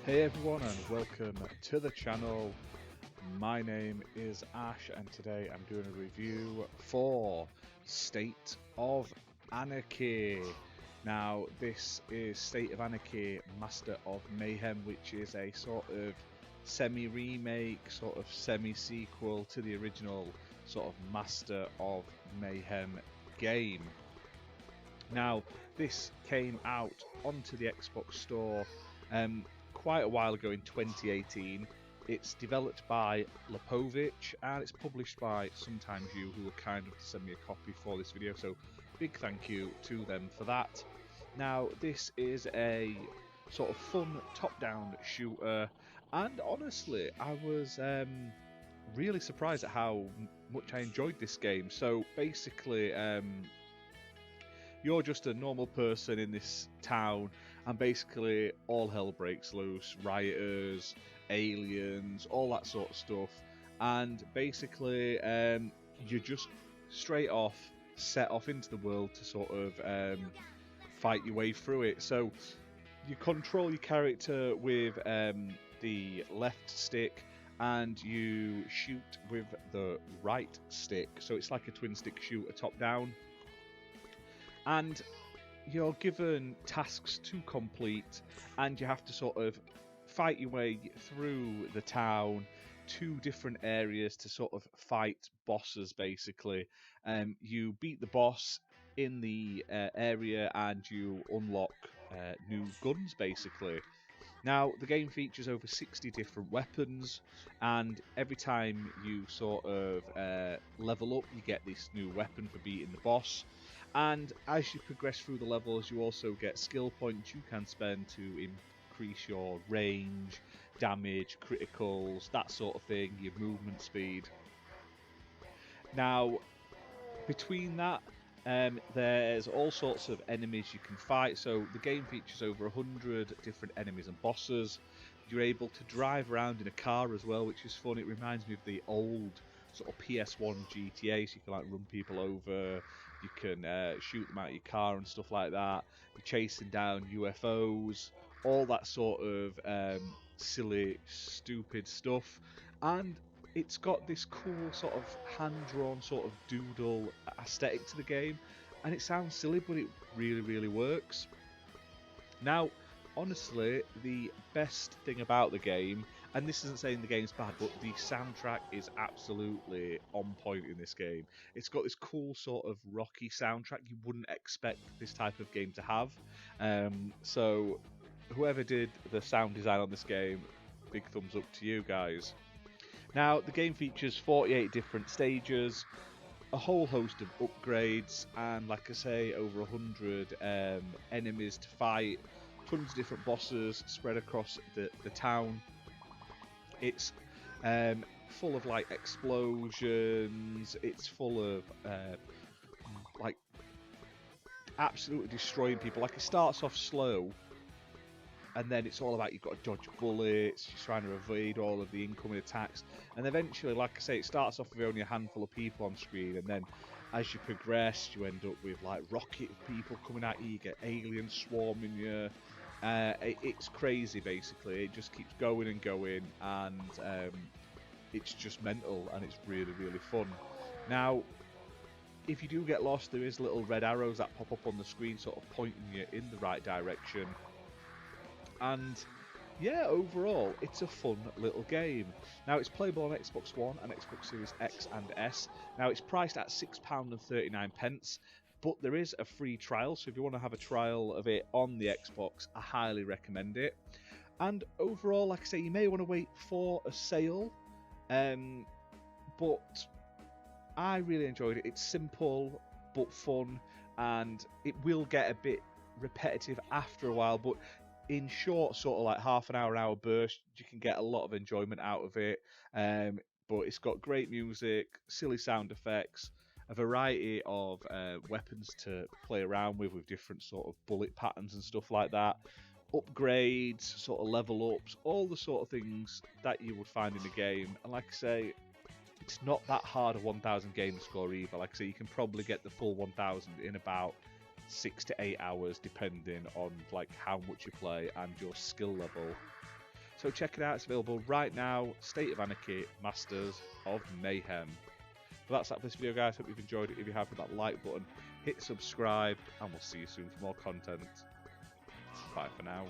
Hey everyone and welcome to the channel. My name is Ash and today I'm doing a review for State of Anarchy. Now this is State of Anarchy Master of Mayhem, which is a sort of semi-remake, sort of semi-sequel to the original sort of Master of Mayhem game. Now this came out onto the Xbox Store quite a while ago in 2018. It's developed by Lapovich and it's published by Sometimes You, who were kind enough to send me a copy for this video, so big thank you to them for that. Now this is a sort of fun top-down shooter, and honestly I was really surprised at how much I enjoyed this game. So basically you're just a normal person in this town, and basically all hell breaks loose. Rioters, aliens, all that sort of stuff. And basically you just straight off set off into the world to sort of fight your way through it. So you control your character with the left stick, and you shoot with the right stick. So it's like a twin stick shooter top down. And you're given tasks to complete, and you have to sort of fight your way through the town to different areas to sort of fight bosses, basically. You beat the boss in the area and you unlock new guns, basically. Now, the game features over 60 different weapons, and every time you sort of level up, you get this new weapon for beating the boss. And as you progress through the levels, you also get skill points you can spend to increase your range, damage, criticals, that sort of thing, your movement speed. Now, between that, there's all sorts of enemies you can fight. So the game features over 100 different enemies and bosses. You're able to drive around in a car as well, which is fun. It reminds me of the old sort of PS1 GTA, so you can like run people over, you can shoot them out of your car and stuff like that. You're chasing down UFOs, all that sort of silly, stupid stuff. And it's got this cool sort of hand-drawn sort of doodle aesthetic to the game, and it sounds silly, but it really, really works. Now, honestly, the best thing about the game, and this isn't saying the game's bad, but the soundtrack is absolutely on point in this game. It's got this cool sort of rocky soundtrack you wouldn't expect this type of game to have. So whoever did the sound design on this game, big thumbs up to you guys. Now, the game features 48 different stages, a whole host of upgrades, and like I say, over 100 enemies to fight, tons of different bosses spread across the town. It's full of like explosions, it's full of like absolutely destroying people. Like, it starts off slow, and then it's all about you've got to dodge bullets, you're trying to evade all of the incoming attacks, and eventually, like I say, it starts off with only a handful of people on screen, and then as you progress, you end up with like rocket people coming at you, you get aliens swarming you. It's crazy, basically. It just keeps going and going, and it's just mental, and it's really, really fun. Now, if you do get lost, there is little red arrows that pop up on the screen sort of pointing you in the right direction. And yeah, overall, it's a fun little game. Now, it's playable on Xbox One and Xbox Series X and S. Now, it's priced at £6.39, but there is a free trial, so if you want to have a trial of it on the Xbox, I highly recommend it. And overall, like I say, you may want to wait for a sale, but I really enjoyed it. It's simple but fun, and it will get a bit repetitive after a while, but in short, sort of like half an hour burst, you can get a lot of enjoyment out of it. But it's got great music, silly sound effects, a variety of weapons to play around with different sort of bullet patterns and stuff like that. Upgrades, sort of level ups, all the sort of things that you would find in the game. And like I say, it's not that hard a 1000 game score either. Like I say, you can probably get the full 1000 in about 6 to 8 hours, depending on like how much you play and your skill level. So check it out, it's available right now. State of Anarchy, Masters of Mayhem. But that's that for this video, guys. Hope you've enjoyed it. If you have, hit that like button, hit subscribe, and we'll see you soon for more content. Bye for now.